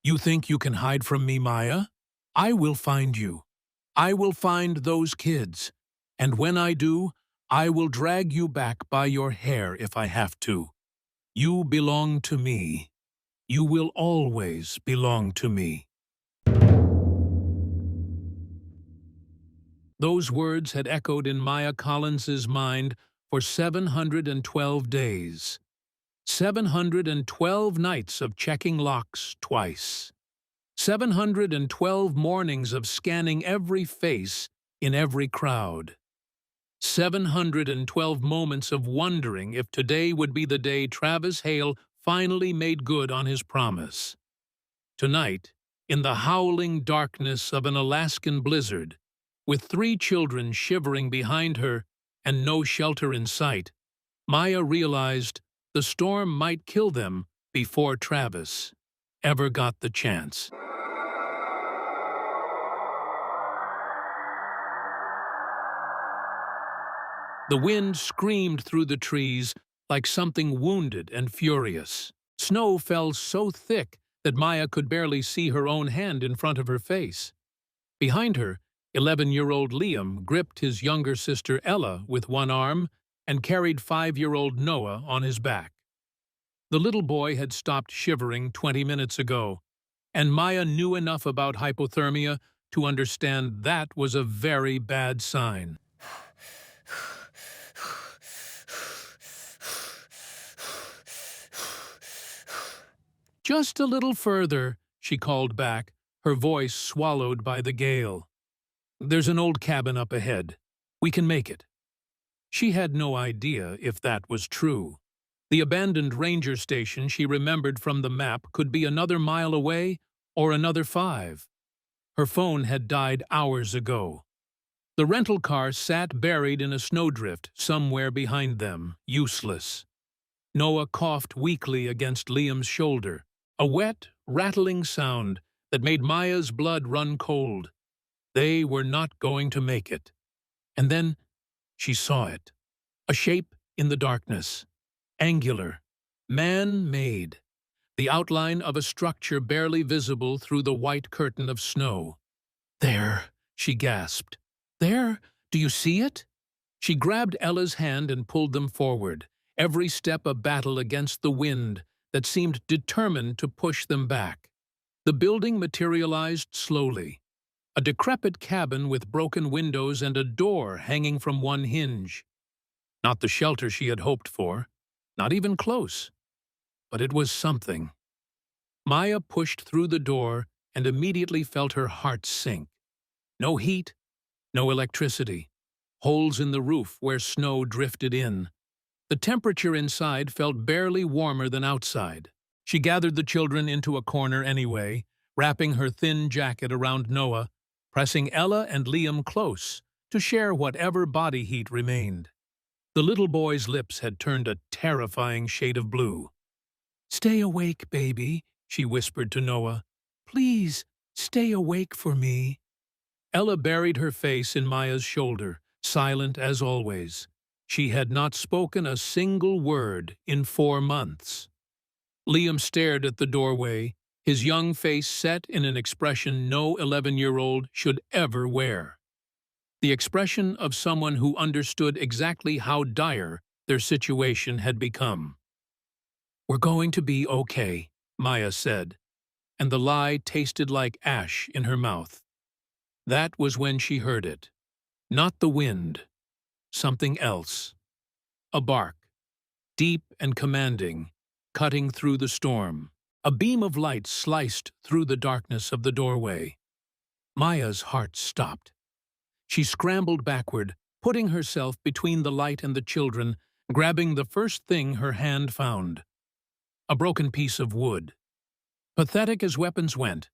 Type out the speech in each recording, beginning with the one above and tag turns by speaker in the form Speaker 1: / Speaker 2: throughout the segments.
Speaker 1: You think you can hide from me, Maya? I will find you. I will find those kids. And when I do, I will drag you back by your hair if I have to. You belong to me. You will always belong to me. Those words had echoed in Maya Collins's mind for 712 days. 712 nights of checking locks twice. 712 mornings of scanning every face in every crowd. 712 moments of wondering if today would be the day Travis Hale finally made good on his promise. Tonight, in the howling darkness of an Alaskan blizzard, with 3 children shivering behind her and no shelter in sight, Maya realized the storm might kill them before Travis ever got the chance. The wind screamed through the trees like something wounded and furious. Snow fell so thick that Maya could barely see her own hand in front of her face. Behind her, 11-year-old Liam gripped his younger sister Ella with one arm and carried 5-year-old Noah on his back. The little boy had stopped shivering 20 minutes ago, and Maya knew enough about hypothermia to understand that was a very bad sign. "Just a little further," she called back, her voice swallowed by the gale. "There's an old cabin up ahead. We can make it." She had no idea if that was true. The abandoned ranger station she remembered from the map could be another mile away or another 5. Her phone had died hours ago. The rental car sat buried in a snowdrift somewhere behind them, useless. Noah coughed weakly against Liam's shoulder, a wet, rattling sound that made Maya's blood run cold. They were not going to make it. And then she saw it. A shape in the darkness. Angular. Man-made. The outline of a structure barely visible through the white curtain of snow. "There," she gasped. "There? Do you see it?" She grabbed Ella's hand and pulled them forward, every step a battle against the wind that seemed determined to push them back. The building materialized slowly. A decrepit cabin with broken windows and a door hanging from one hinge. Not the shelter she had hoped for, not even close. But it was something. Maya pushed through the door and immediately felt her heart sink. No heat, no electricity. Holes in the roof where snow drifted in. The temperature inside felt barely warmer than outside. She gathered the children into a corner anyway, wrapping her thin jacket around Noah, pressing Ella and Liam close to share whatever body heat remained. The little boy's lips had turned a terrifying shade of blue. "Stay awake, baby," she whispered to Noah. "Please, stay awake for me." Ella buried her face in Maya's shoulder, silent as always. She had not spoken a single word in 4 months. Liam stared at the doorway, his young face set in an expression no 11-year-old should ever wear. The expression of someone who understood exactly how dire their situation had become. "We're going to be okay," Maya said, and the lie tasted like ash in her mouth. That was when she heard it. Not the wind. Something else. A bark. Deep and commanding, cutting through the storm. A beam of light sliced through the darkness of the doorway. Maya's heart stopped. She scrambled backward, putting herself between the light and the children, grabbing the first thing her hand found. A broken piece of wood. Pathetic as weapons went,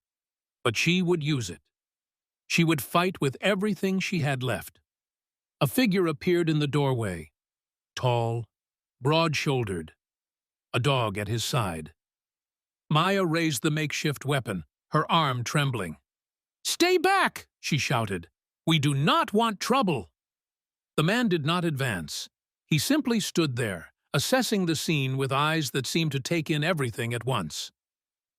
Speaker 1: but she would use it. She would fight with everything she had left. A figure appeared in the doorway. Tall, broad-shouldered. A dog at his side. Maya raised the makeshift weapon, her arm trembling. "Stay back!" she shouted. "We do not want trouble!" The man did not advance. He simply stood there, assessing the scene with eyes that seemed to take in everything at once.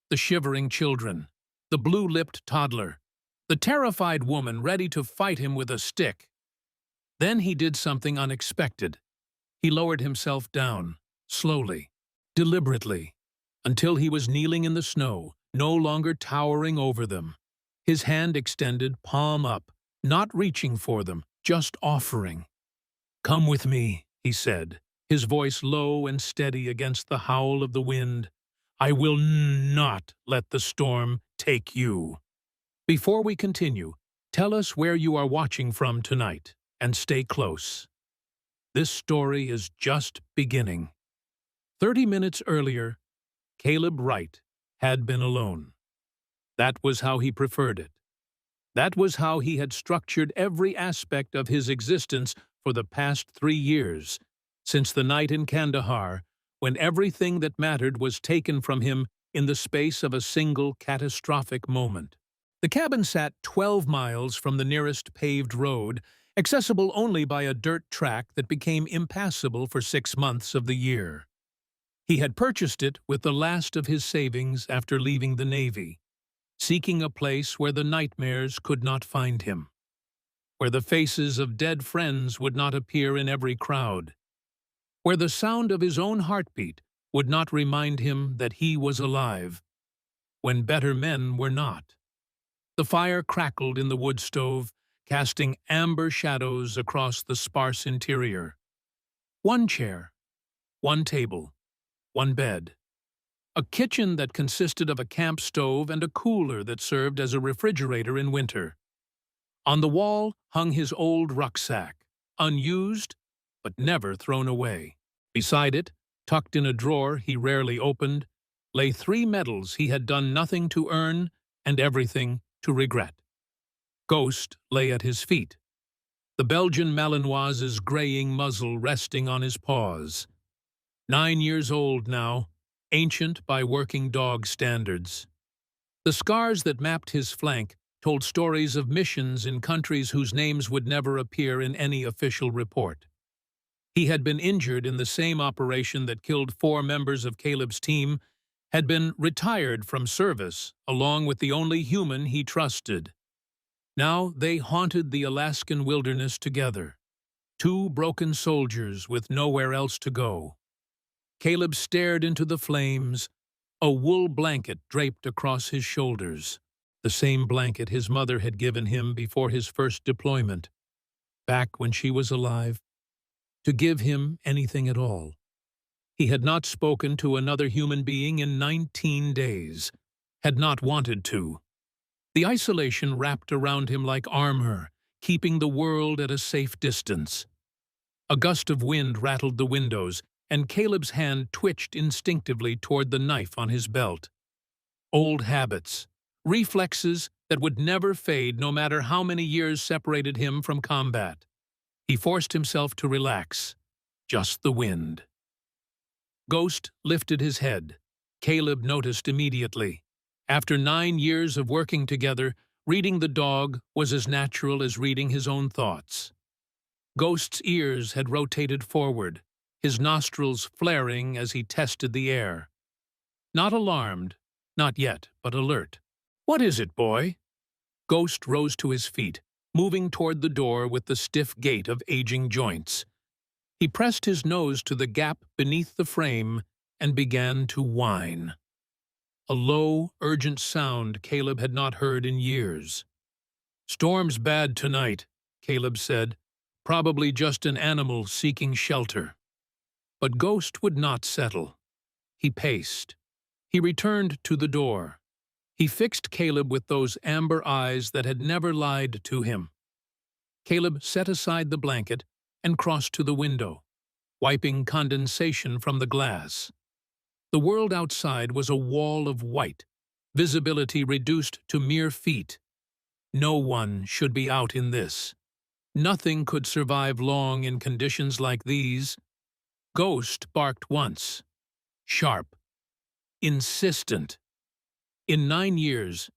Speaker 1: the shivering children, the blue-lipped toddler, the terrified woman ready to fight him with a stick. Then he did something unexpected. He lowered himself down, slowly, deliberately, until he was kneeling in the snow, no longer towering over them. His hand extended, palm up, not reaching for them, just offering. "Come with me," he said, his voice low and steady against the howl of the wind. "I will not let the storm take you." Before we continue, tell us where you are watching from tonight, and stay close. This story is just beginning. 30 minutes earlier, Caleb Wright had been alone. That was how he preferred it. That was how he had structured every aspect of his existence for the past 3 years, since the night in Kandahar, when everything that mattered was taken from him in the space of a single catastrophic moment. The cabin sat 12 miles from the nearest paved road, accessible only by a dirt track that became impassable for 6 months of the year. He had purchased it with the last of his savings after leaving the Navy, seeking a place where the nightmares could not find him, where the faces of dead friends would not appear in every crowd, where the sound of his own heartbeat would not remind him that he was alive, when better men were not. The fire crackled in the wood stove, casting amber shadows across the sparse interior. One chair, one table, one bed. A kitchen that consisted of a camp stove and a cooler that served as a refrigerator in winter. On the wall hung his old rucksack, unused but never thrown away. Beside it, tucked in a drawer he rarely opened, lay 3 medals he had done nothing to earn and everything to regret. Ghost lay at his feet, the Belgian Malinoise's graying muzzle resting on his paws. 9 years old now, ancient by working dog standards. The scars that mapped his flank told stories of missions in countries whose names would never appear in any official report. He had been injured in the same operation that killed 4 members of Caleb's team, had been retired from service along with the only human he trusted. Now they haunted the Alaskan wilderness together, 2 broken soldiers with nowhere else to go. Caleb stared into the flames, a wool blanket draped across his shoulders, the same blanket his mother had given him before his first deployment, back when she was alive, to give him anything at all. He had not spoken to another human being in 19 days, had not wanted to. The isolation wrapped around him like armor, keeping the world at a safe distance. A gust of wind rattled the windows, and Caleb's hand twitched instinctively toward the knife on his belt. Old habits, reflexes that would never fade no matter how many years separated him from combat. He forced himself to relax. Just the wind. Ghost lifted his head. Caleb noticed immediately. After 9 years of working together, reading the dog was as natural as reading his own thoughts. Ghost's ears had rotated forward, his nostrils flaring as he tested the air. Not alarmed, not yet, but alert. "What is it, boy?" Ghost rose to his feet, moving toward the door with the stiff gait of aging joints. He pressed his nose to the gap beneath the frame and began to whine. A low, urgent sound Caleb had not heard in years. "Storm's bad tonight," Caleb said. "Probably just an animal seeking shelter." But Ghost would not settle. He paced. He returned to the door. He fixed Caleb with those amber eyes that had never lied to him. Caleb set aside the blanket and crossed to the window, wiping condensation from the glass. The world outside was a wall of white, visibility reduced to mere feet. No one should be out in this. Nothing could survive long in conditions like these. Ghost barked once. Sharp. Insistent. In 9 years,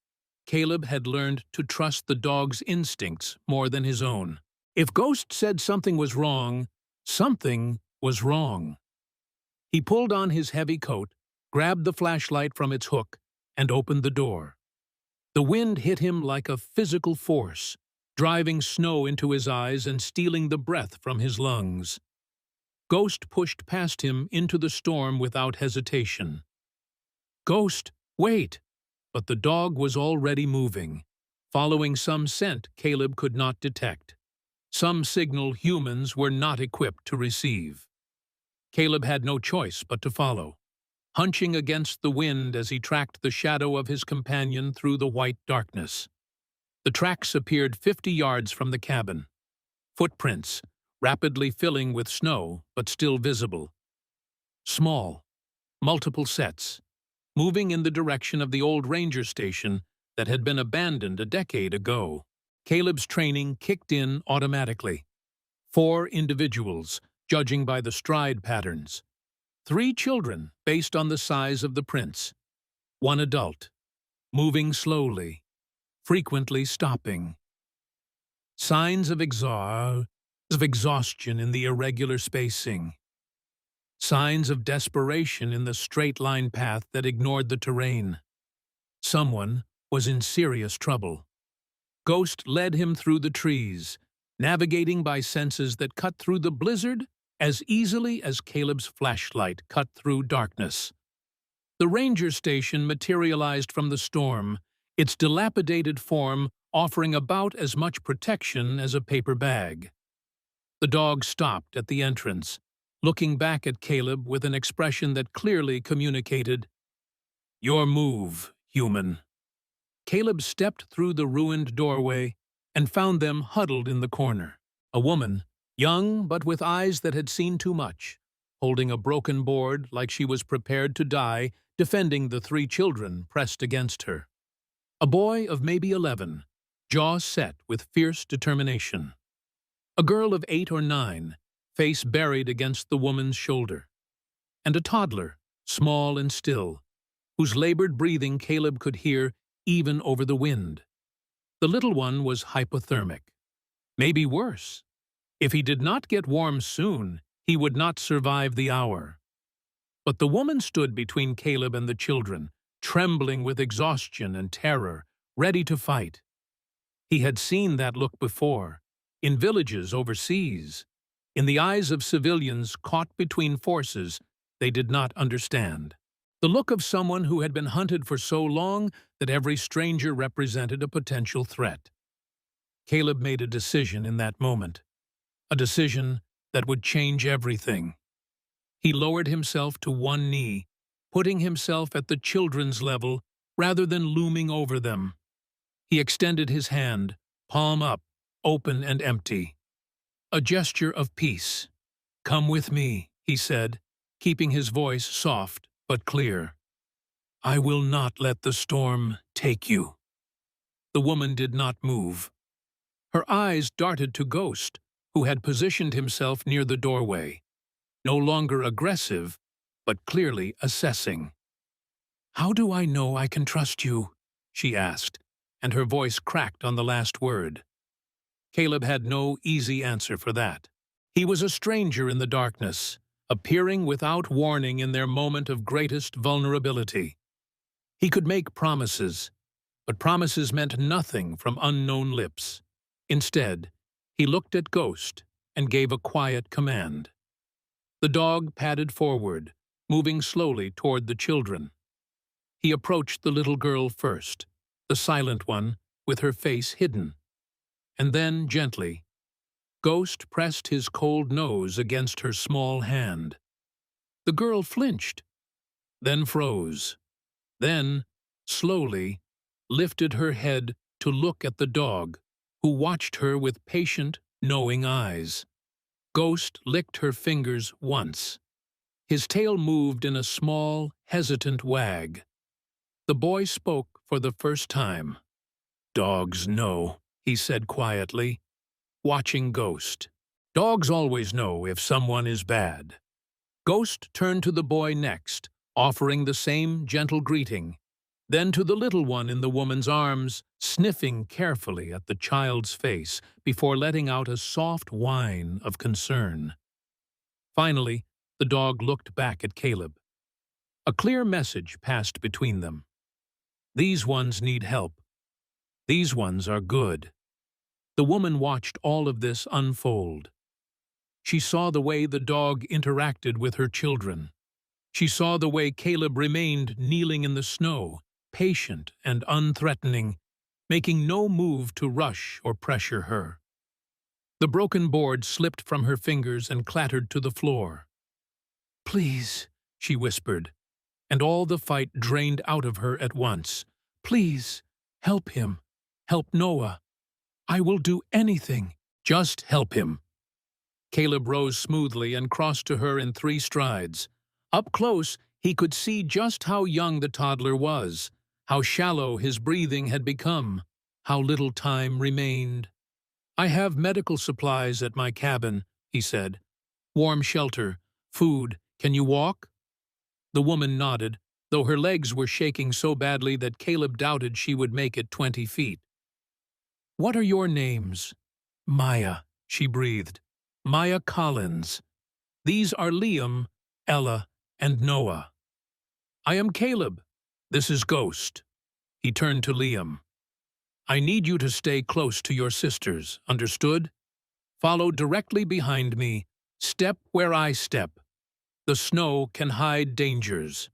Speaker 1: Caleb had learned to trust the dog's instincts more than his own. If Ghost said something was wrong, something was wrong. He pulled on his heavy coat, grabbed the flashlight from its hook, and opened the door. The wind hit him like a physical force, driving snow into his eyes and stealing the breath from his lungs. Ghost pushed past him into the storm without hesitation. "Ghost, wait!" But the dog was already moving, following some scent Caleb could not detect, some signal humans were not equipped to receive. Caleb had no choice but to follow, hunching against the wind as he tracked the shadow of his companion through the white darkness. The tracks appeared 50 yards from the cabin. Footprints, rapidly filling with snow but still visible. Small, multiple sets, moving in the direction of the old ranger station that had been abandoned a decade ago. Caleb's training kicked in automatically. 4 individuals, judging by the stride patterns. 3 children, based on the size of the prints. 1 adult, moving slowly, frequently stopping. Signs of exhaustion in the irregular spacing. Signs of desperation in the straight-line path that ignored the terrain. Someone was in serious trouble. Ghost led him through the trees, navigating by senses that cut through the blizzard as easily as Caleb's flashlight cut through darkness. The ranger station materialized from the storm, its dilapidated form offering about as much protection as a paper bag. The dog stopped at the entrance, looking back at Caleb with an expression that clearly communicated, "Your move, human." Caleb stepped through the ruined doorway and found them huddled in the corner. A woman, young but with eyes that had seen too much, holding a broken board like she was prepared to die, defending the 3 children pressed against her. A boy of maybe 11, jaw set with fierce determination. A girl of 8 or 9, face buried against the woman's shoulder. And a toddler, small and still, whose labored breathing Caleb could hear even over the wind. The little one was hypothermic. Maybe worse. If he did not get warm soon, he would not survive the hour. But the woman stood between Caleb and the children, trembling with exhaustion and terror, ready to fight. He had seen that look before, in villages overseas, in the eyes of civilians caught between forces they did not understand. The look of someone who had been hunted for so long that every stranger represented a potential threat. Caleb made a decision in that moment, a decision that would change everything. He lowered himself to one knee, putting himself at the children's level rather than looming over them. He extended his hand, palm up, open and empty. A gesture of peace. "Come with me," he said, keeping his voice soft but clear. "I will not let the storm take you." The woman did not move. Her eyes darted to Ghost, who had positioned himself near the doorway, no longer aggressive, but clearly assessing. "How do I know I can trust you?" she asked, and her voice cracked on the last word. Caleb had no easy answer for that. He was a stranger in the darkness, appearing without warning in their moment of greatest vulnerability. He could make promises, but promises meant nothing from unknown lips. Instead, he looked at Ghost and gave a quiet command. The dog padded forward, moving slowly toward the children. He approached the little girl first, the silent one, with her face hidden. And then, gently, Ghost pressed his cold nose against her small hand. The girl flinched, then froze, then, slowly, lifted her head to look at the dog, who watched her with patient, knowing eyes. Ghost licked her fingers once. His tail moved in a small, hesitant wag. The boy spoke for the first time. "Dogs know," he said quietly, watching Ghost. "Dogs always know if someone is bad." Ghost turned to the boy next, offering the same gentle greeting, then to the little one in the woman's arms, sniffing carefully at the child's face before letting out a soft whine of concern. Finally, the dog looked back at Caleb. A clear message passed between them. These ones need help. These ones are good. The woman watched all of this unfold. She saw the way the dog interacted with her children. She saw the way Caleb remained kneeling in the snow, patient and unthreatening, making no move to rush or pressure her. The broken board slipped from her fingers and clattered to the floor. "Please," she whispered, and all the fight drained out of her at once. "Please, help him. Help Noah. I will do anything. Just help him." Caleb rose smoothly and crossed to her in 3 strides. Up close, he could see just how young the toddler was, how shallow his breathing had become, how little time remained. "I have medical supplies at my cabin," he said. "Warm shelter, food. Can you walk?" The woman nodded, though her legs were shaking so badly that Caleb doubted she would make it 20 feet. "What are your names?" "Maya," she breathed. "Maya Collins. These are Liam, Ella, and Noah. I am Caleb. This is Ghost." He turned to Liam. "I need you to stay close to your sisters, understood? Follow directly behind me, step where I step. The snow can hide dangers."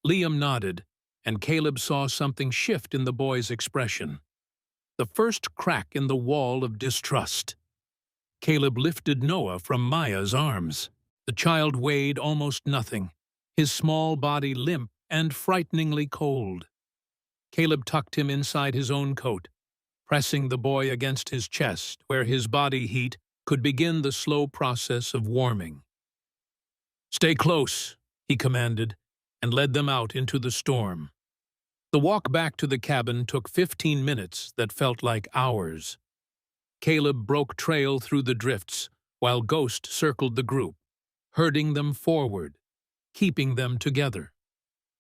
Speaker 1: Liam nodded, and Caleb saw something shift in the boy's expression. The first crack in the wall of distrust. Caleb lifted Noah from Maya's arms. The child weighed almost nothing, his small body limp and frighteningly cold. Caleb tucked him inside his own coat, pressing the boy against his chest where his body heat could begin the slow process of warming. "Stay close," he commanded, and led them out into the storm. The walk back to the cabin took 15 minutes that felt like hours. Caleb broke trail through the drifts, while Ghost circled the group, herding them forward, keeping them together.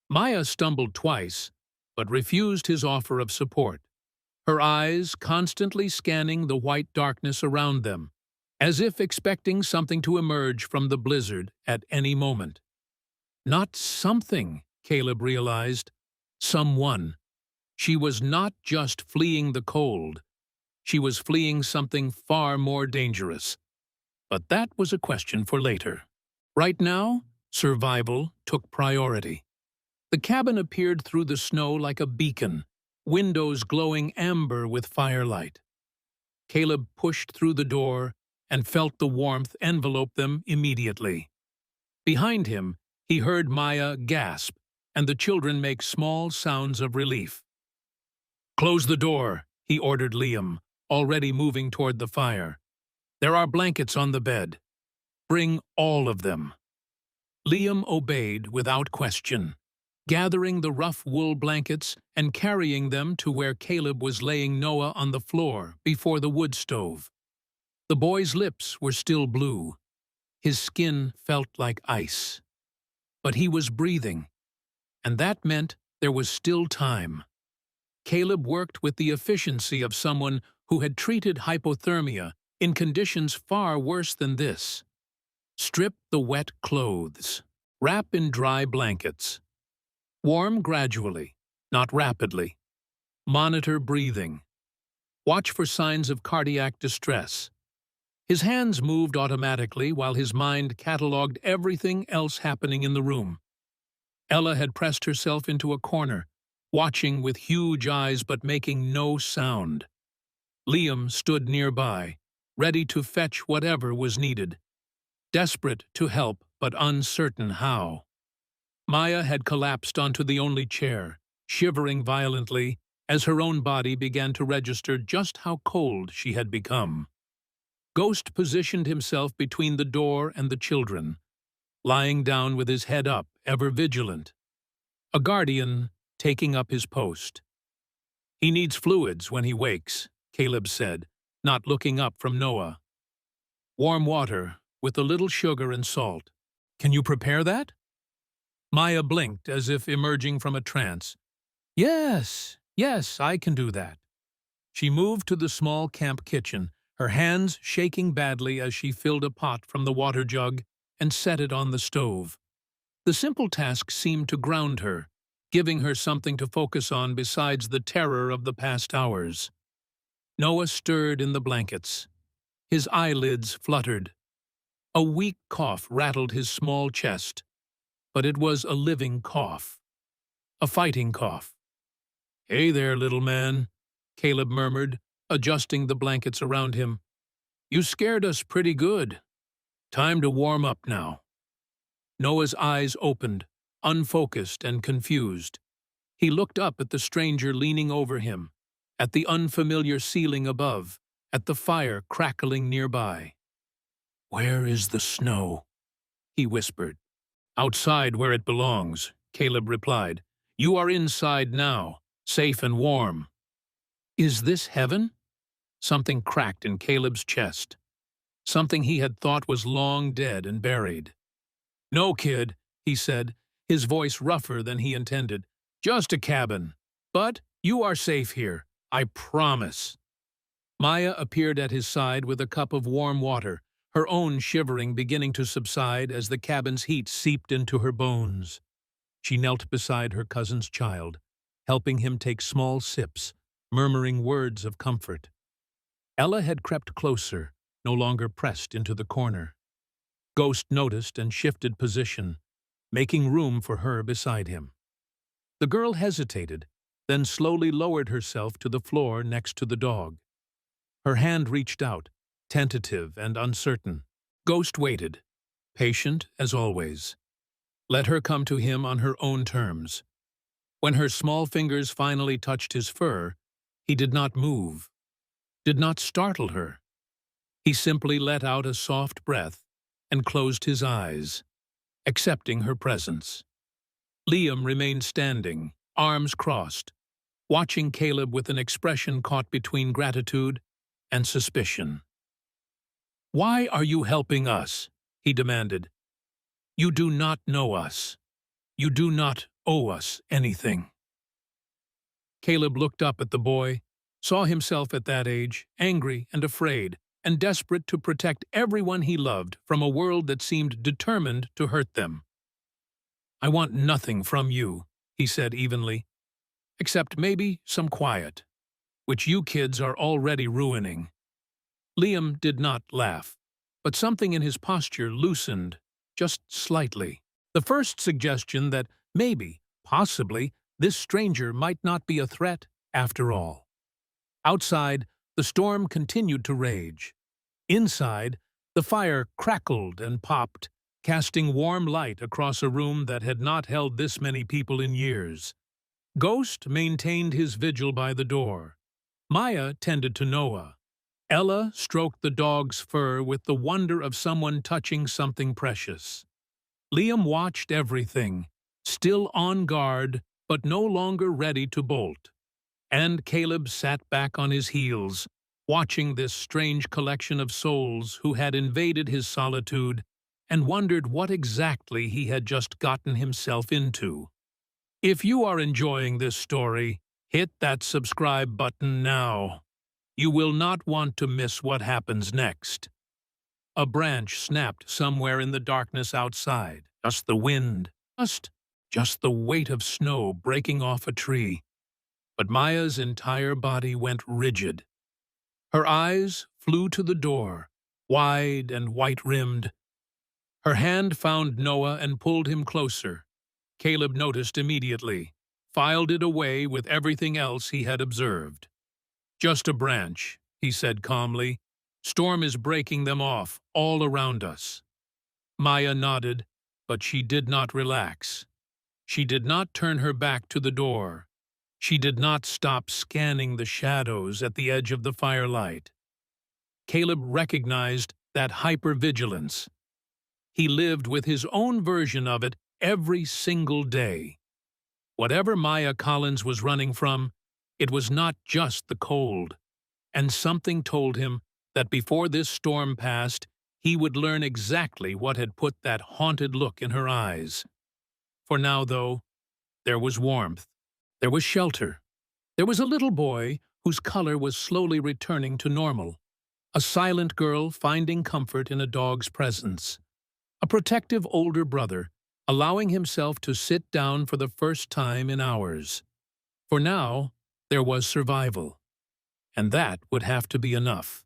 Speaker 1: Maya stumbled twice, but refused his offer of support, her eyes constantly scanning the white darkness around them, as if expecting something to emerge from the blizzard at any moment. Not something, Caleb realized. Someone. She was not just fleeing the cold. She was fleeing something far more dangerous. But that was a question for later. Right now, survival took priority. The cabin appeared through the snow like a beacon, windows glowing amber with firelight. Caleb pushed through the door and felt the warmth envelope them immediately. Behind him, he heard Maya gasp and the children make small sounds of relief. "Close the door," he ordered Liam, already moving toward the fire. "There are blankets on the bed. Bring all of them." Liam obeyed without question, gathering the rough wool blankets and carrying them to where Caleb was laying Noah on the floor before the wood stove. The boy's lips were still blue. His skin felt like ice. But he was breathing, and that meant there was still time. Caleb worked with the efficiency of someone who had treated hypothermia in conditions far worse than this. Strip the wet clothes. Wrap in dry blankets. Warm gradually, not rapidly. Monitor breathing. Watch for signs of cardiac distress. His hands moved automatically while his mind catalogued everything else happening in the room. Ella had pressed herself into a corner, watching with huge eyes but making no sound. Liam stood nearby, ready to fetch whatever was needed, desperate to help but uncertain how. Maya had collapsed onto the only chair, shivering violently as her own body began to register just how cold she had become. Ghost positioned himself between the door and the children, lying down with his head up, ever vigilant. A guardian taking up his post. "He needs fluids when he wakes," Caleb said, not looking up from Noah. "Warm water with a little sugar and salt. Can you prepare that?" Maya blinked as if emerging from a trance. Yes, I can do that." She moved to the small camp kitchen, her hands shaking badly as she filled a pot from the water jug and set it on the stove. The simple task seemed to ground her, giving her something to focus on besides the terror of the past hours. Noah stirred in the blankets. His eyelids fluttered. A weak cough rattled his small chest, but it was a living cough. A fighting cough. "Hey there, little man," Caleb murmured, adjusting the blankets around him. "You scared us pretty good. Time to warm up now." Noah's eyes opened, unfocused and confused. He looked up at the stranger leaning over him, at the unfamiliar ceiling above, at the fire crackling nearby. "Where is the snow?" he whispered. "Outside where it belongs," Caleb replied. "You are inside now, safe and warm." "Is this heaven?" Something cracked in Caleb's chest. Something he had thought was long dead and buried. "No, kid," he said, his voice rougher than he intended. "Just a cabin. But you are safe here, I promise." Maya appeared at his side with a cup of warm water, her own shivering beginning to subside as the cabin's heat seeped into her bones. She knelt beside her cousin's child, helping him take small sips, murmuring words of comfort. Ella had crept closer, no longer pressed into the corner. Ghost noticed and shifted position, making room for her beside him. The girl hesitated, then slowly lowered herself to the floor next to the dog. Her hand reached out, tentative and uncertain. Ghost waited, patient as always. Let her come to him on her own terms. When her small fingers finally touched his fur, he did not move, did not startle her. He simply let out a soft breath and closed his eyes, accepting her presence. Liam remained standing, arms crossed, watching Caleb with an expression caught between gratitude and suspicion. "Why are you helping us?" he demanded. "You do not know us. You do not owe us anything." Caleb looked up at the boy, saw himself at that age, angry and afraid, and desperate to protect everyone he loved from a world that seemed determined to hurt them. "I want nothing from you," he said evenly, "except maybe some quiet, which you kids are already ruining." Liam did not laugh, but something in his posture loosened, just slightly. The first suggestion that maybe, possibly, this stranger might not be a threat after all. Outside, the storm continued to rage. Inside, the fire crackled and popped, casting warm light across a room that had not held this many people in years. Ghost maintained his vigil by the door. Maya tended to Noah. Ella stroked the dog's fur with the wonder of someone touching something precious. Liam watched everything, still on guard, but no longer ready to bolt. And Caleb sat back on his heels, watching this strange collection of souls who had invaded his solitude and wondered what exactly he had just gotten himself into. If you are enjoying this story, hit that subscribe button now. You will not want to miss what happens next. A branch snapped somewhere in the darkness outside. Just the wind. Just the weight of snow breaking off a tree. But Maya's entire body went rigid. Her eyes flew to the door, wide and white-rimmed. Her hand found Noah and pulled him closer. Caleb noticed immediately, filed it away with everything else he had observed. "Just a branch," he said calmly. "Storm is breaking them off all around us." Maya nodded, but she did not relax. She did not turn her back to the door. She did not stop scanning the shadows at the edge of the firelight. Caleb recognized that hypervigilance. He lived with his own version of it every single day. Whatever Maya Collins was running from, it was not just the cold, and something told him that before this storm passed, he would learn exactly what had put that haunted look in her eyes. For now, though, there was warmth, there was shelter. There was a little boy whose color was slowly returning to normal, a silent girl finding comfort in a dog's presence, a protective older brother allowing himself to sit down for the first time in hours. For now, there was survival, and that would have to be enough.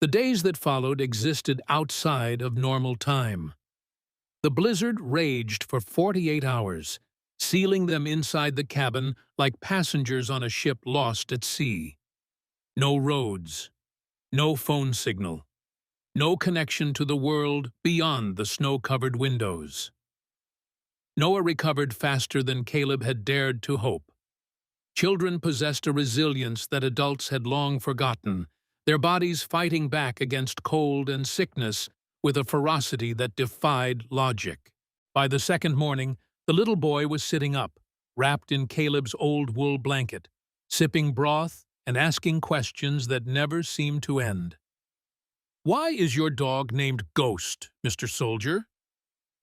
Speaker 1: The days that followed existed outside of normal time. The blizzard raged for 48 hours, sealing them inside the cabin like passengers on a ship lost at sea. No roads, no phone signal, no connection to the world beyond the snow-covered windows. Noah recovered faster than Caleb had dared to hope. Children possessed a resilience that adults had long forgotten, their bodies fighting back against cold and sickness with a ferocity that defied logic. By the second morning, the little boy was sitting up, wrapped in Caleb's old wool blanket, sipping broth and asking questions that never seemed to end. "Why is your dog named Ghost, Mr. Soldier?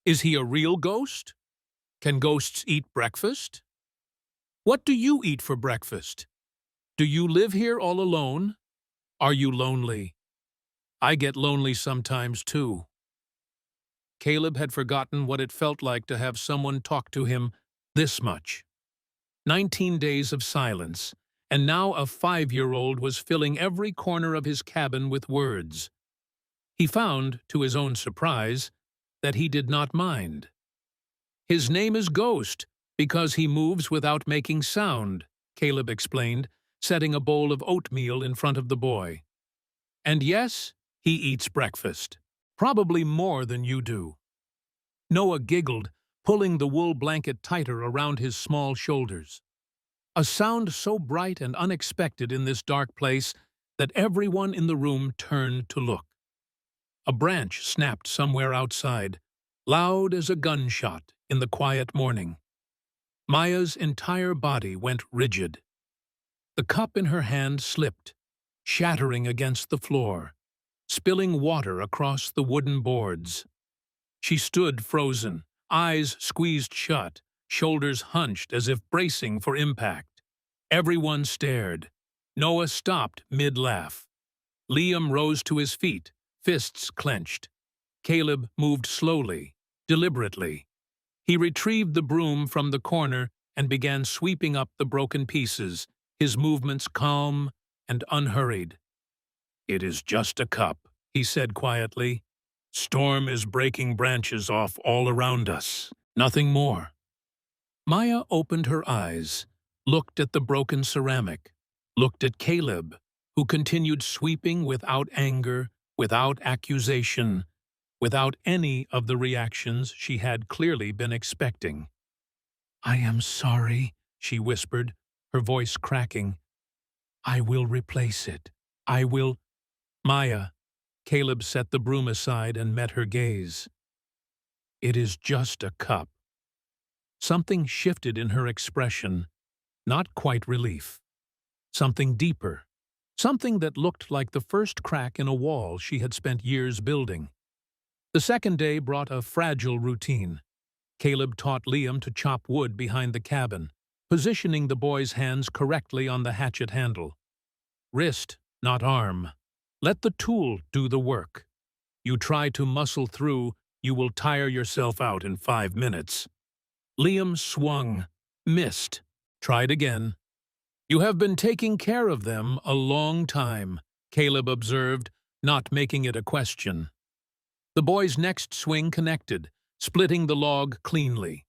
Speaker 1: Is he a real ghost? Can ghosts eat breakfast? What do you eat for breakfast? Do you live here all alone? Are you lonely? I get lonely sometimes, too." Caleb had forgotten what it felt like to have someone talk to him this much. 19 days of silence, and now a 5-year-old was filling every corner of his cabin with words. He found, to his own surprise, that he did not mind. "His name is Ghost, because he moves without making sound," Caleb explained, setting a bowl of oatmeal in front of the boy. "And yes, he eats breakfast. Probably more than you do." Noah giggled, pulling the wool blanket tighter around his small shoulders. A sound so bright and unexpected in this dark place that everyone in the room turned to look. A branch snapped somewhere outside, loud as a gunshot in the quiet morning. Maya's entire body went rigid. The cup in her hand slipped, shattering against the floor, spilling water across the wooden boards. She stood frozen, eyes squeezed shut, shoulders hunched as if bracing for impact. Everyone stared. Noah stopped mid-laugh. Liam rose to his feet, fists clenched. Caleb moved slowly, deliberately. He retrieved the broom from the corner and began sweeping up the broken pieces, his movements calm and unhurried. "It is just a cup," he said quietly. "Storm is breaking branches off all around us. Nothing more." Maya opened her eyes, looked at the broken ceramic, looked at Caleb, who continued sweeping without anger, without accusation, without any of the reactions she had clearly been expecting. "I am sorry," she whispered, her voice cracking. "I will replace it. I will—" "Maya," Caleb set the broom aside and met her gaze. "It is just a cup." Something shifted in her expression, not quite relief. Something deeper, something that looked like the first crack in a wall she had spent years building. The second day brought a fragile routine. Caleb taught Liam to chop wood behind the cabin, positioning the boy's hands correctly on the hatchet handle. Wrist, not arm. Let the tool do the work. You try to muscle through, you will tire yourself out in 5 minutes. Liam swung, missed, tried again. "You have been taking care of them a long time," Caleb observed, not making it a question. The boy's next swing connected, splitting the log cleanly.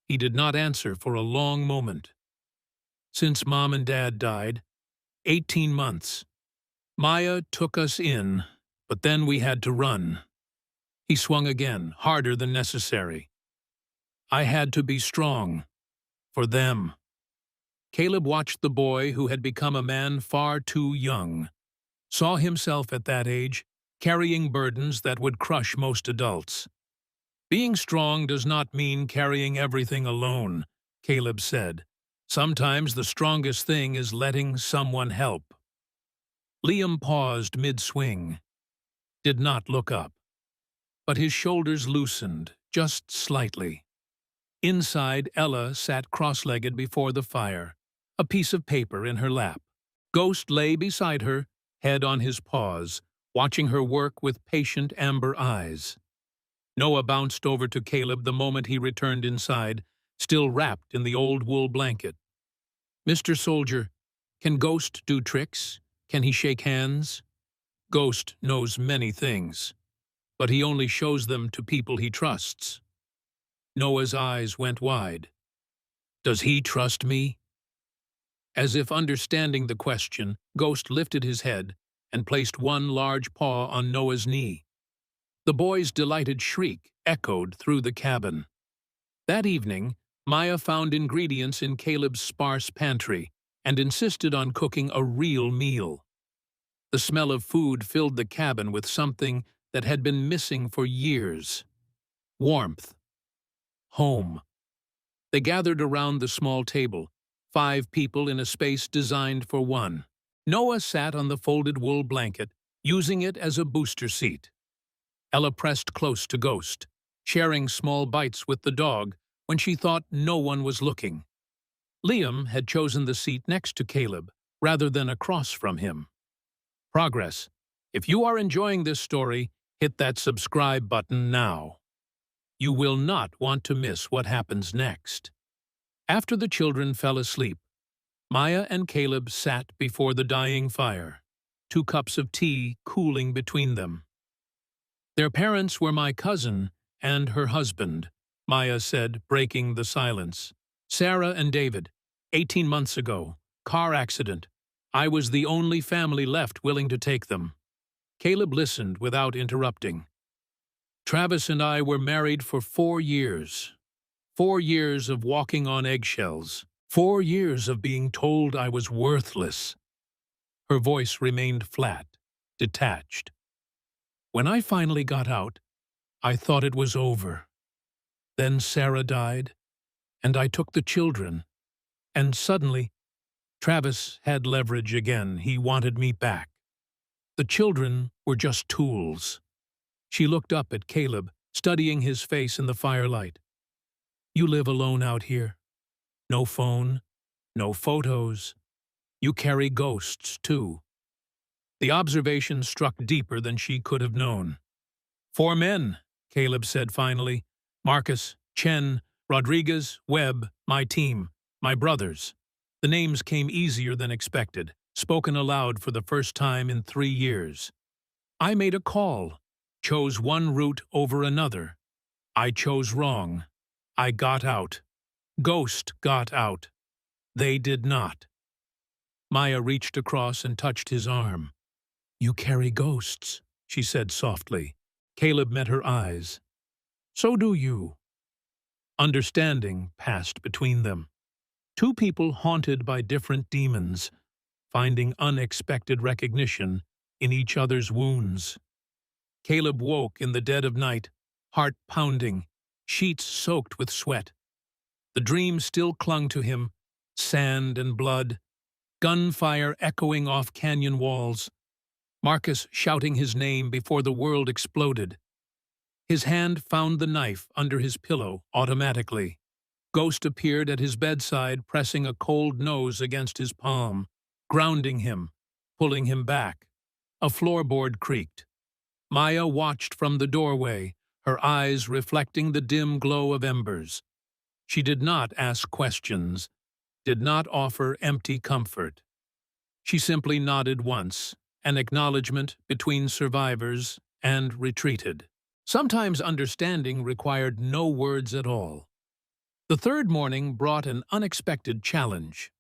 Speaker 1: He did not answer for a long moment. "Since Mom and Dad died, 18 months. Maya took us in, but then we had to run." He swung again, harder than necessary. "I had to be strong. For them." Caleb watched the boy who had become a man far too young, saw himself at that age, carrying burdens that would crush most adults. "Being strong does not mean carrying everything alone," Caleb said. "Sometimes the strongest thing is letting someone help." Liam paused mid-swing, did not look up, but his shoulders loosened, just slightly. Inside, Ella sat cross-legged before the fire, a piece of paper in her lap. Ghost lay beside her, head on his paws, watching her work with patient amber eyes. Noah bounced over to Caleb the moment he returned inside, still wrapped in the old wool blanket. "Mr. Soldier, can Ghost do tricks? Can he shake hands?" "Ghost knows many things, but he only shows them to people he trusts." Noah's eyes went wide. "Does he trust me?" As if understanding the question, Ghost lifted his head and placed one large paw on Noah's knee. The boy's delighted shriek echoed through the cabin. That evening, Maya found ingredients in Caleb's sparse pantry and insisted on cooking a real meal. The smell of food filled the cabin with something that had been missing for years: warmth. Home. They gathered around the small table, 5 people in a space designed for one. Noah sat on the folded wool blanket, using it as a booster seat. Ella pressed close to Ghost, sharing small bites with the dog when she thought no one was looking. Liam had chosen the seat next to Caleb, rather than across from him. Progress. If you are enjoying this story, hit that subscribe button now. You will not want to miss what happens next. After the children fell asleep, Maya and Caleb sat before the dying fire, 2 cups of tea cooling between them. "Their parents were my cousin and her husband," Maya said, breaking the silence. "Sarah and David, 18 months ago, car accident. I was the only family left willing to take them." Caleb listened without interrupting. "Travis and I were married for 4 years. 4 years of walking on eggshells. 4 years of being told I was worthless." Her voice remained flat, detached. "When I finally got out, I thought it was over. Then Sarah died, and I took the children. And suddenly, Travis had leverage again. He wanted me back. The children were just tools." She looked up at Caleb, studying his face in the firelight. "You live alone out here. No phone, no photos. You carry ghosts, too." The observation struck deeper than she could have known. 4 men, Caleb said finally. "Marcus, Chen, Rodriguez, Webb, my team, my brothers." The names came easier than expected, spoken aloud for the first time in 3 years. "I made a call, chose one route over another. I chose wrong. I got out. Ghost got out. They did not." Maya reached across and touched his arm. "You carry ghosts," she said softly. Caleb met her eyes. "So do you." Understanding passed between them. 2 people haunted by different demons, finding unexpected recognition in each other's wounds. Caleb woke in the dead of night, heart pounding, sheets soaked with sweat. The dream still clung to him, sand and blood, gunfire echoing off canyon walls, Marcus shouting his name before the world exploded. His hand found the knife under his pillow automatically. Ghost appeared at his bedside, pressing a cold nose against his palm, grounding him, pulling him back. A floorboard creaked. Maya watched from the doorway, her eyes reflecting the dim glow of embers. She did not ask questions, did not offer empty comfort. She simply nodded once, an acknowledgement between survivors, and retreated. Sometimes understanding required no words at all. The 3rd morning brought an unexpected challenge.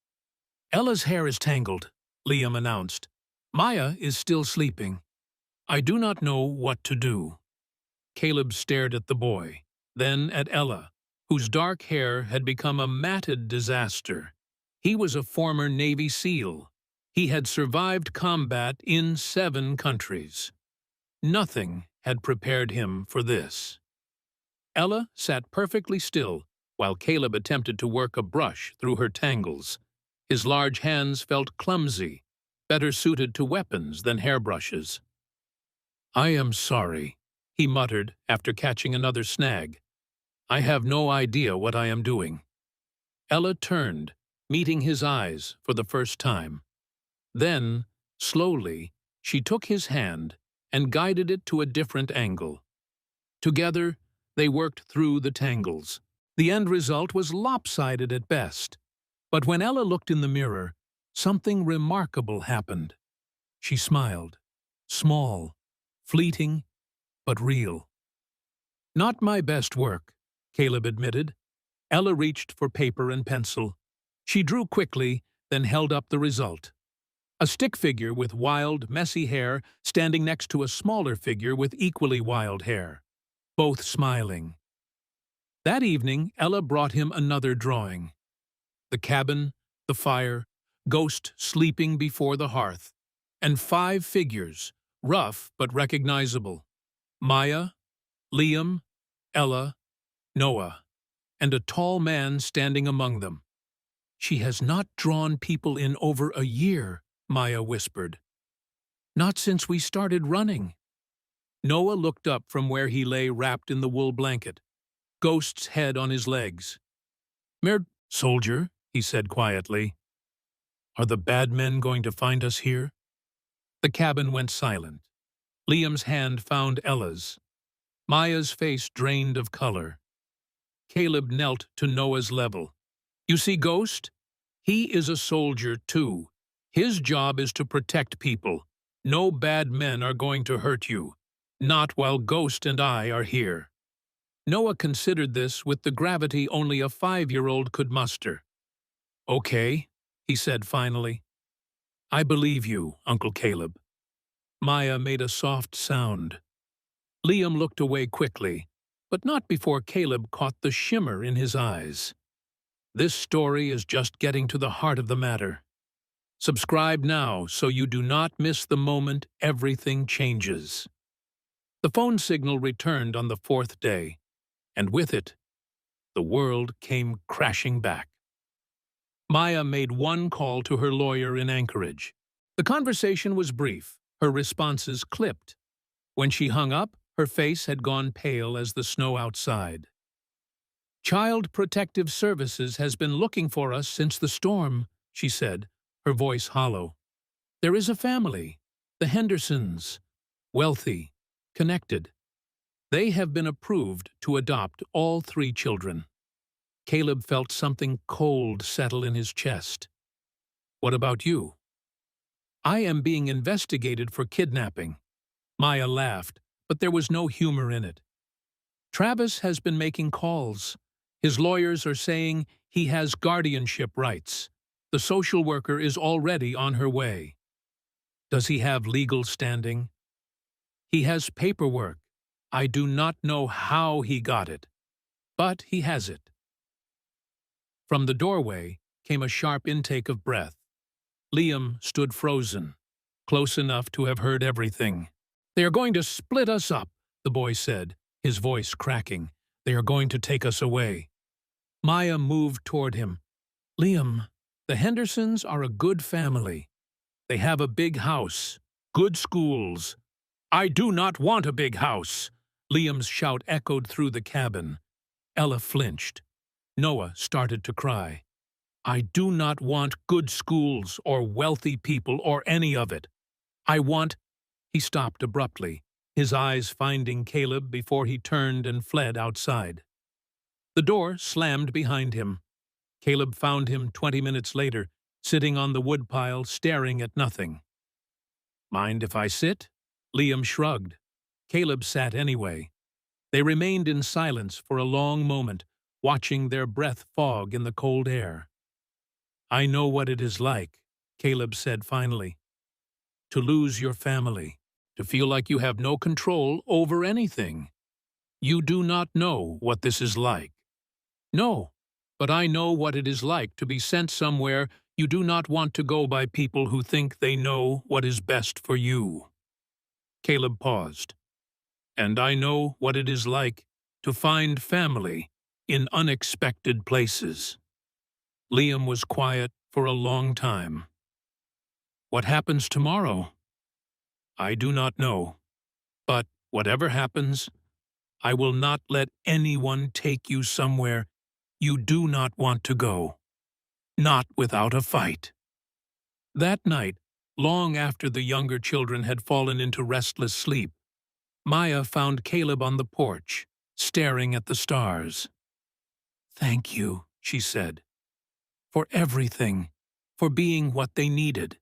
Speaker 1: "Ella's hair is tangled," Liam announced. "Maya is still sleeping. I do not know what to do." Caleb stared at the boy, then at Ella, whose dark hair had become a matted disaster. He was a former Navy SEAL. He had survived combat in 7 countries. Nothing had prepared him for this. Ella sat perfectly still while Caleb attempted to work a brush through her tangles. His large hands felt clumsy, better suited to weapons than hairbrushes. "I am sorry," he muttered after catching another snag. "I have no idea what I am doing." Ella turned, meeting his eyes for the first time. Then, slowly, she took his hand and guided it to a different angle. Together, They worked through the tangles. The end result was lopsided at best. But when Ella looked in the mirror, something remarkable happened. She smiled. Small, fleeting, but real. "Not my best work," Caleb admitted. Ella reached for paper and pencil. She drew quickly, then held up the result. A stick figure with wild, messy hair standing next to a smaller figure with equally wild hair, both smiling. That evening, Ella brought him another drawing. The cabin, the fire, Ghost sleeping before the hearth, and 5 figures, rough but recognizable. Maya, Liam, Ella, Noah, and a tall man standing among them. "She has not drawn people in over a year," Maya whispered. "Not since we started running." Noah looked up from where he lay wrapped in the wool blanket, Ghost's head on his legs. "Mer, soldier," he said quietly, "are the bad men going to find us here?" The cabin went silent. Liam's hand found Ella's. Maya's face drained of color. Caleb knelt to Noah's level. "You see, Ghost? He is a soldier, too. His job is to protect people. No bad men are going to hurt you. Not while Ghost and I are here." Noah considered this with the gravity only a 5-year-old could muster. "Okay," he said finally. "I believe you, Uncle Caleb." Maya made a soft sound. Liam looked away quickly, but not before Caleb caught the shimmer in his eyes. This story is just getting to the heart of the matter. Subscribe now so you do not miss the moment everything changes. The phone signal returned on the 4th day, and with it, the world came crashing back. Maya made one call to her lawyer in Anchorage. The conversation was brief, her responses clipped. When she hung up, her face had gone pale as the snow outside. "Child Protective Services has been looking for us since the storm," she said, her voice hollow. "There is a family, the Hendersons, wealthy, connected. They have been approved to adopt all 3 children." Caleb felt something cold settle in his chest. "What about you?" "I am being investigated for kidnapping." Maya laughed, but there was no humor in it. "Travis has been making calls. His lawyers are saying he has guardianship rights. The social worker is already on her way." "Does he have legal standing?" "He has paperwork. I do not know how he got it, but he has it." From the doorway came a sharp intake of breath. Liam stood frozen, close enough to have heard everything. "They are going to split us up," the boy said, his voice cracking. "They are going to take us away." Maya moved toward him. "Liam, the Hendersons are a good family. They have a big house, good schools." "I do not want a big house!" Liam's shout echoed through the cabin. Ella flinched. Noah started to cry. "I do not want good schools or wealthy people or any of it. I want—" He stopped abruptly, his eyes finding Caleb before he turned and fled outside. The door slammed behind him. Caleb found him 20 minutes later, sitting on the woodpile staring at nothing. "Mind if I sit?" Liam shrugged. Caleb sat anyway. They remained in silence for a long moment, watching their breath fog in the cold air. "I know what it is like," Caleb said finally. "To lose your family, to feel like you have no control over anything. You do not know what this is like." "No, but I know what it is like to be sent somewhere you do not want to go by people who think they know what is best for you." Caleb paused. "And I know what it is like to find family in unexpected places." Liam was quiet for a long time. "What happens tomorrow?" "I do not know. But whatever happens, I will not let anyone take you somewhere you do not want to go. Not without a fight." That night, long after the younger children had fallen into restless sleep, Maya found Caleb on the porch, staring at the stars. "Thank you," she said, "for everything, for being what they needed."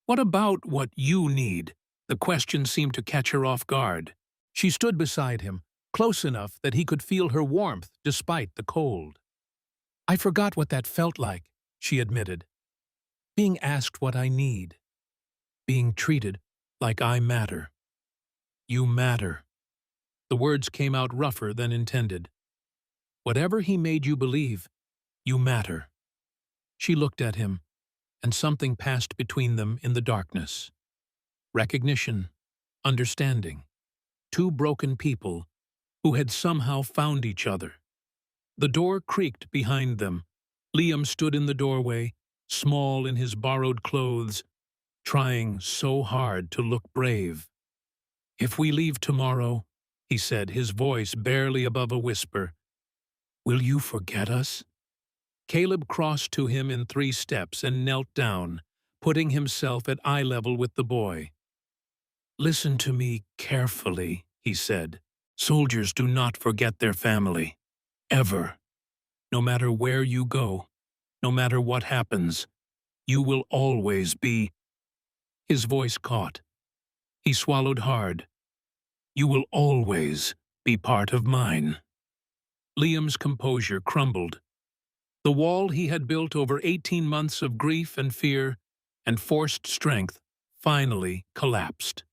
Speaker 1: "What about what you need?" The question seemed to catch her off guard. She stood beside him, close enough that he could feel her warmth despite the cold. "I forgot what that felt like," she admitted. "Being asked what I need. Being treated like I matter." "You matter." The words came out rougher than intended. "Whatever he made you believe, you matter." She looked at him, and something passed between them in the darkness. Recognition, understanding. Two broken people who had somehow found each other. The door creaked behind them. Liam stood in the doorway, small in his borrowed clothes, trying so hard to look brave. "If we leave tomorrow," he said, his voice barely above a whisper, "will you forget us?" Caleb crossed to him in 3 steps and knelt down, putting himself at eye level with the boy. "Listen to me carefully," he said. "Soldiers do not forget their family. Ever. No matter where you go, no matter what happens, you will always be—" His voice caught. He swallowed hard. "You will always be part of mine." Liam's composure crumbled. The wall he had built over 18 months of grief and fear and forced strength finally collapsed.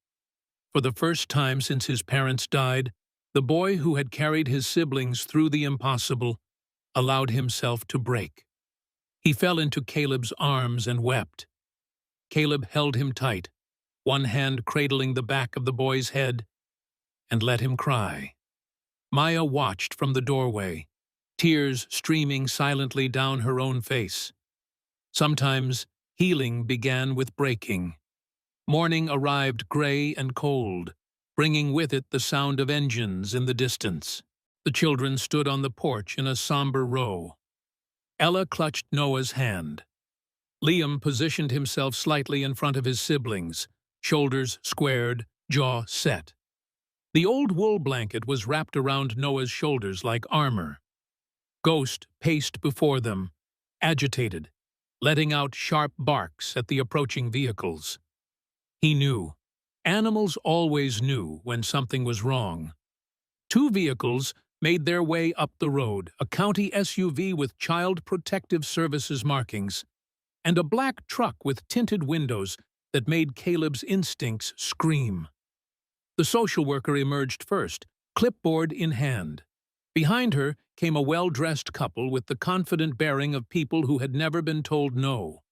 Speaker 1: For the first time since his parents died, the boy who had carried his siblings through the impossible allowed himself to break. He fell into Caleb's arms and wept. Caleb held him tight, one hand cradling the back of the boy's head, and let him cry. Maya watched from the doorway, tears streaming silently down her own face. Sometimes healing began with breaking. Morning arrived gray and cold, bringing with it the sound of engines in the distance. The children stood on the porch in a somber row. Ella clutched Noah's hand. Liam positioned himself slightly in front of his siblings, shoulders squared, jaw set. The old wool blanket was wrapped around Noah's shoulders like armor. Ghost paced before them, agitated, letting out sharp barks at the approaching vehicles. He knew. Animals always knew when something was wrong. 2 vehicles made their way up the road, a county SUV with Child Protective Services markings, and a black truck with tinted windows that made Caleb's instincts scream. The social worker emerged first, clipboard in hand. Behind her came a well-dressed couple with the confident bearing of people who had never been told no.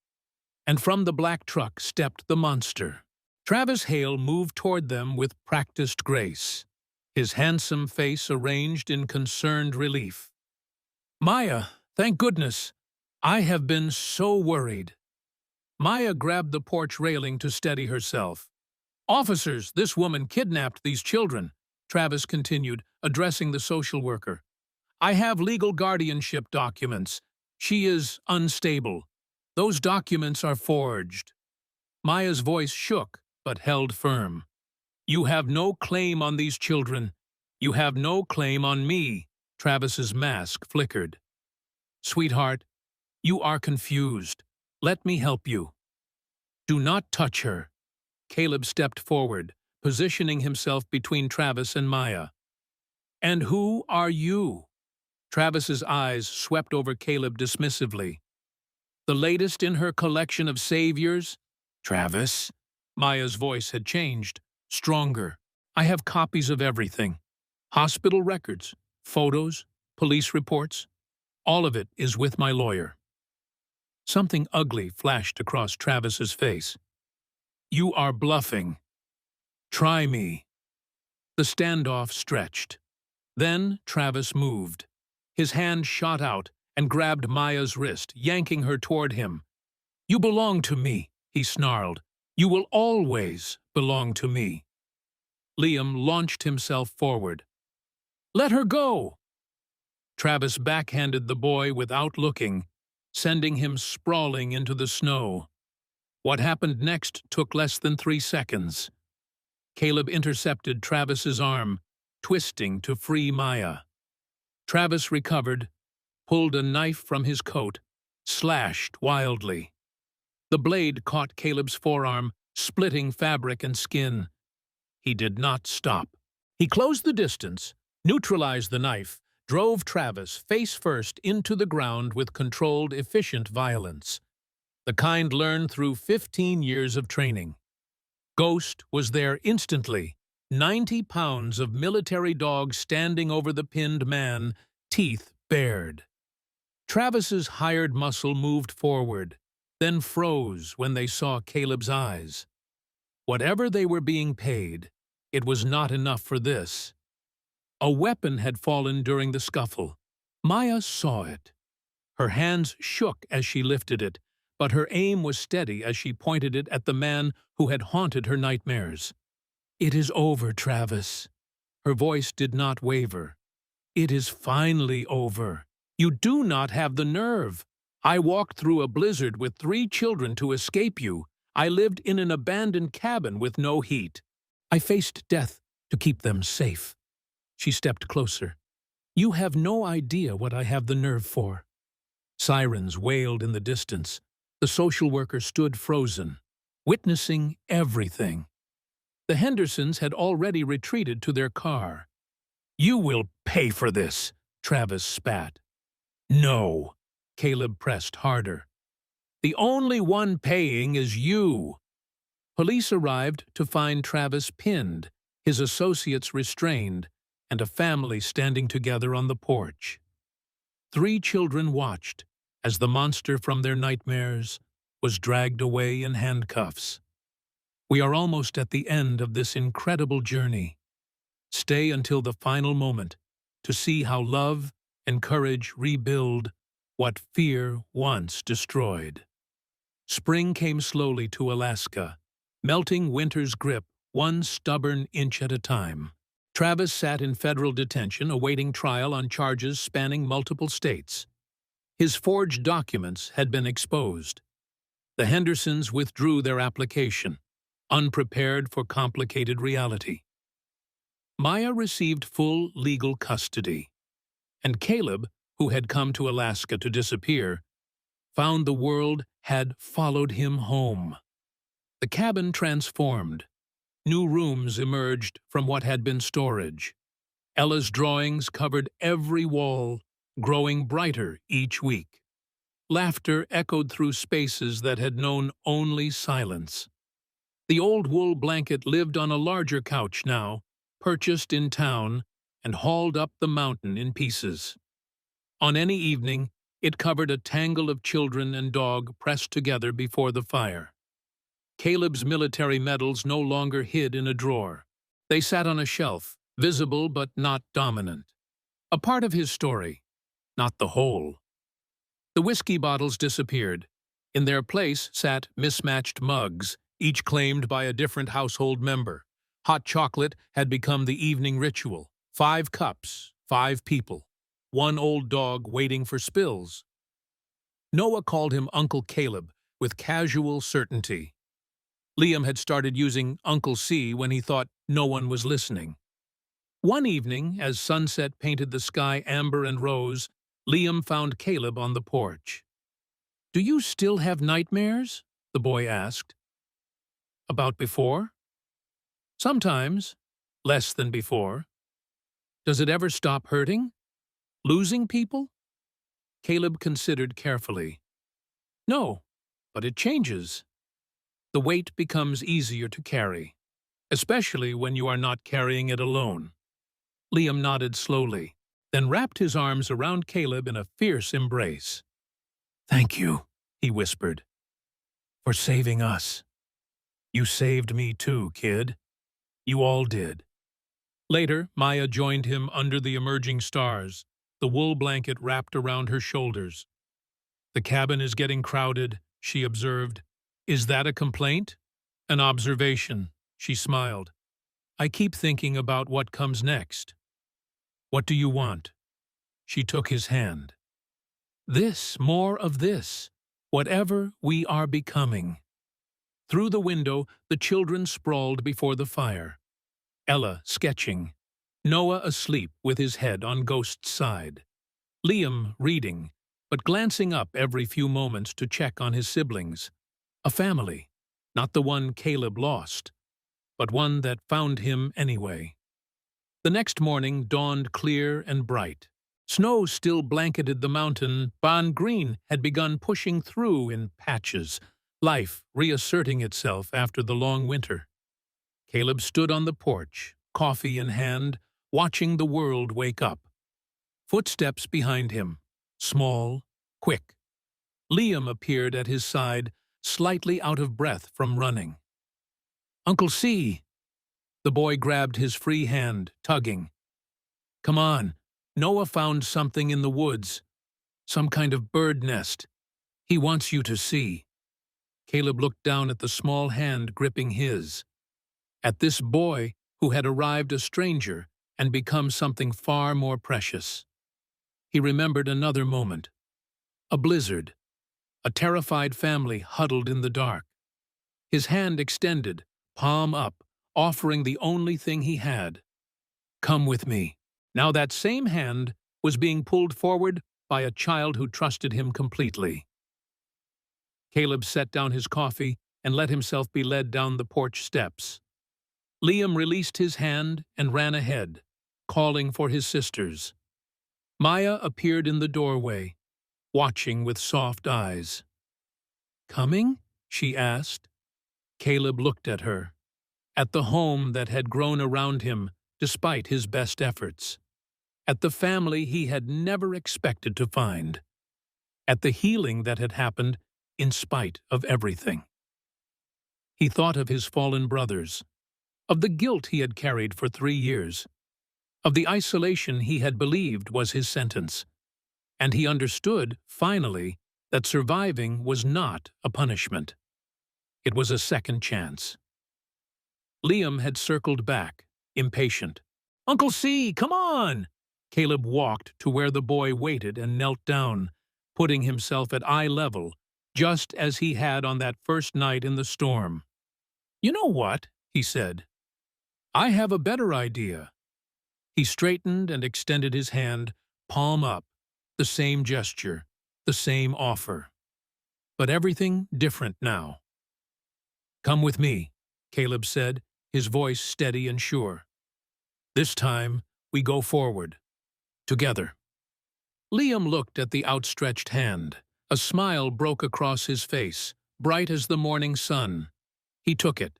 Speaker 1: And from the black truck stepped the monster. Travis Hale moved toward them with practiced grace, his handsome face arranged in concerned relief. "Maya, thank goodness. I have been so worried." Maya grabbed the porch railing to steady herself. "Officers, this woman kidnapped these children," Travis continued, addressing the social worker. "I have legal guardianship documents. She is unstable. Those documents are forged." Maya's voice shook, but held firm. "You have no claim on these children. You have no claim on me." Travis's mask flickered. "Sweetheart, you are confused. Let me help you." "Do not touch her." Caleb stepped forward, positioning himself between Travis and Maya. "And who are you?" Travis's eyes swept over Caleb dismissively. "The latest in her collection of saviors?" "Travis." Maya's voice had changed, stronger. "I have copies of everything. Hospital records, photos, police reports. All of it is with my lawyer." Something ugly flashed across Travis's face. "You are bluffing. Try me." The standoff stretched. Then Travis moved. His hand shot out and grabbed Maya's wrist, yanking her toward him. "You belong to me," he snarled. "You will always belong to me." Liam launched himself forward. "Let her go!" Travis backhanded the boy without looking, sending him sprawling into the snow. What happened next took less than 3 seconds. Caleb intercepted Travis's arm, twisting to free Maya. Travis recovered, pulled a knife from his coat, slashed wildly. The blade caught Caleb's forearm, splitting fabric and skin. He did not stop. He closed the distance, neutralized the knife, drove Travis face first into the ground with controlled, efficient violence, the kind learned through 15 years of training. Ghost was there instantly, 90 pounds of military dog standing over the pinned man, teeth bared. Travis's hired muscle moved forward, then froze when they saw Caleb's eyes. Whatever they were being paid, it was not enough for this. A weapon had fallen during the scuffle. Maya saw it. Her hands shook as she lifted it, but her aim was steady as she pointed it at the man who had haunted her nightmares. "It is over, Travis." Her voice did not waver. "It is finally over. You do not have the nerve. I walked through a blizzard with 3 children to escape you. I lived in an abandoned cabin with no heat. I faced death to keep them safe." She stepped closer. "You have no idea what I have the nerve for." Sirens wailed in the distance. The social worker stood frozen, witnessing everything. The Hendersons had already retreated to their car. "You will pay for this," Travis spat. "No," Caleb pressed harder. "The only one paying is you." Police arrived to find Travis pinned, his associates restrained, and a family standing together on the porch. 3 children watched as the monster from their nightmares was dragged away in handcuffs. We are almost at the end of this incredible journey. Stay until the final moment to see how love and courage rebuild what fear once destroyed. Spring came slowly to Alaska, melting winter's grip 1 stubborn inch at a time. Travis sat in federal detention awaiting trial on charges spanning multiple states. His forged documents had been exposed. The Hendersons withdrew their application, unprepared for complicated reality. Maya received full legal custody, and Caleb, who had come to Alaska to disappear, found the world had followed him home. The cabin transformed. New rooms emerged from what had been storage. Ella's drawings covered every wall, growing brighter each week. Laughter echoed through spaces that had known only silence. The old wool blanket lived on a larger couch now, purchased in town and hauled up the mountain in pieces. On any evening, it covered a tangle of children and dog pressed together before the fire. Caleb's military medals no longer hid in a drawer. They sat on a shelf, visible but not dominant. A part of his story, not the whole. The whiskey bottles disappeared. In their place sat mismatched mugs, each claimed by a different household member. Hot chocolate had become the evening ritual. 5 cups, 5 people. 1 old dog waiting for spills. Noah called him Uncle Caleb with casual certainty. Liam had started using Uncle C when he thought no one was listening. One evening, as sunset painted the sky amber and rose, Liam found Caleb on the porch. "Do you still have nightmares?" the boy asked. "About before?" "Sometimes. Less than before." "Does it ever stop hurting? Losing people?" Caleb considered carefully. "No, but it changes. The weight becomes easier to carry, especially when you are not carrying it alone." Liam nodded slowly, then wrapped his arms around Caleb in a fierce embrace. "Thank you," he whispered, "for saving us. You saved me too, kid. You all did." Later, Maya joined him under the emerging stars, the wool blanket wrapped around her shoulders. "The cabin is getting crowded," she observed. "Is that a complaint?" "An observation," she smiled. "I keep thinking about what comes next." "What do you want?" She took his hand. "This, more of this, whatever we are becoming." Through the window, the children sprawled before the fire. Ella sketching, Noah asleep with his head on Ghost's side. Liam reading, but glancing up every few moments to check on his siblings. A family, not the one Caleb lost, but one that found him anyway. The next morning dawned clear and bright. Snow still blanketed the mountain, but green had begun pushing through in patches, life reasserting itself after the long winter. Caleb stood on the porch, coffee in hand, watching the world wake up. Footsteps behind him, small, quick. Liam appeared at his side, slightly out of breath from running. "Uncle C!" The boy grabbed his free hand, tugging. "Come on. Noah found something in the woods. Some kind of bird nest. He wants you to see." Caleb looked down at the small hand gripping his. At this boy who had arrived a stranger and become something far more precious. He remembered another moment. A blizzard. A terrified family huddled in the dark. His hand extended, palm up, offering the only thing he had. "Come with me." Now that same hand was being pulled forward by a child who trusted him completely. Caleb set down his coffee and let himself be led down the porch steps. Liam released his hand and ran ahead, calling for his sisters. Maya appeared in the doorway, watching with soft eyes. "Coming?" she asked. Caleb looked at her, at the home that had grown around him despite his best efforts, at the family he had never expected to find, at the healing that had happened in spite of everything. He thought of his fallen brothers, of the guilt he had carried for 3 years, of the isolation he had believed was his sentence, and he understood, finally, that surviving was not a punishment. It was a second chance. Liam had circled back, impatient. "Uncle C, come on!" Caleb walked to where the boy waited and knelt down, putting himself at eye level, just as he had on that first night in the storm. "You know what?" he said. "I have a better idea." He straightened and extended his hand, palm up, the same gesture, the same offer. But everything different now. "Come with me," Caleb said, his voice steady and sure. "This time, we go forward. Together." Liam looked at the outstretched hand. A smile broke across his face, bright as the morning sun. He took it.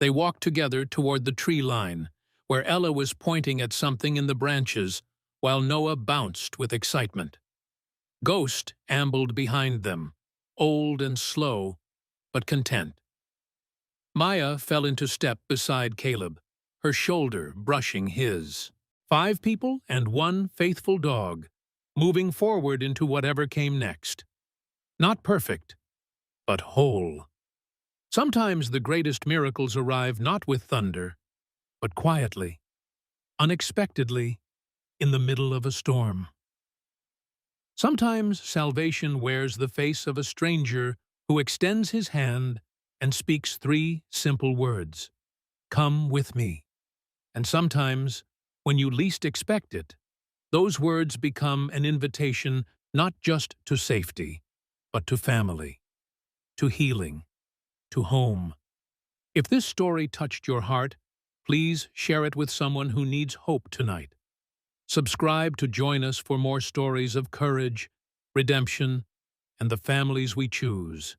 Speaker 1: They walked together toward the tree line, where Ella was pointing at something in the branches, while Noah bounced with excitement. Ghost ambled behind them, old and slow, but content. Maya fell into step beside Caleb, her shoulder brushing his. 5 people and 1 faithful dog, moving forward into whatever came next. Not perfect, but whole. Sometimes the greatest miracles arrive not with thunder, but quietly, unexpectedly, in the middle of a storm. Sometimes salvation wears the face of a stranger who extends his hand and speaks 3 simple words. "Come with me." And sometimes, when you least expect it, those words become an invitation not just to safety, but to family, to healing, to home. If this story touched your heart, please share it with someone who needs hope tonight. Subscribe to join us for more stories of courage, redemption, and the families we choose.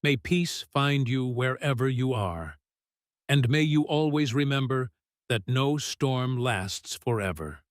Speaker 1: May peace find you wherever you are, and may you always remember that no storm lasts forever.